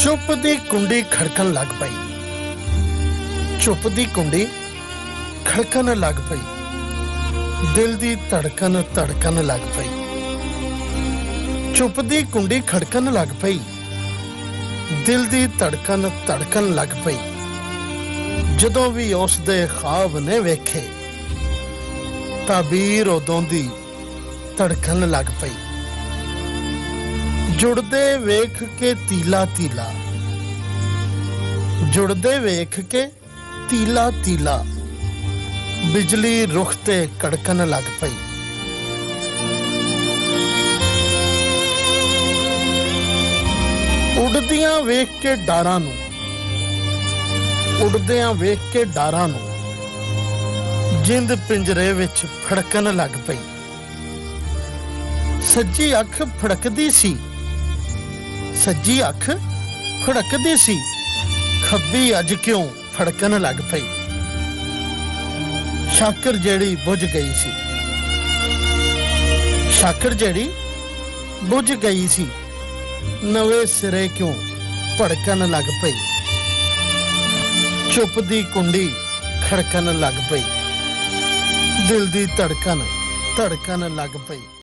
चुप दी कुंडी खड़कन लग पई। चुप दी कुंडी खड़कन लग पई। दिल दी धड़कन धड़कन लग पई। चुप दी कुंडी खड़कन लग पई। दिल दी धड़कन धड़कन लग पई। जदों भी उस दे ख्वाब ने वेखे ताबीर उदों दी धड़कन लग पई। जुड़दे वेख के तीला तीला, जुड़दे वेख के तीला तीला, बिजली रुख ते कड़कन लग पई। उड़दियां वेख के डारां नूं, उड़दियां वेख के डारां नूं, जिंद पिंजरे विच फड़कन लग पई। सज्जी अख फड़कदी सी, सज्जी अख फड़कदी सी, खब्बी अज क्यों फड़कन लग पई। शाकर जेड़ी बुझ गई सी, शाकर जेड़ी बुझ गई सी, नवे सिरे क्यों भड़कन लग पई। चुप दी कुंडी खड़कन लग पई। दिल दी धड़कन धड़कन लग पई।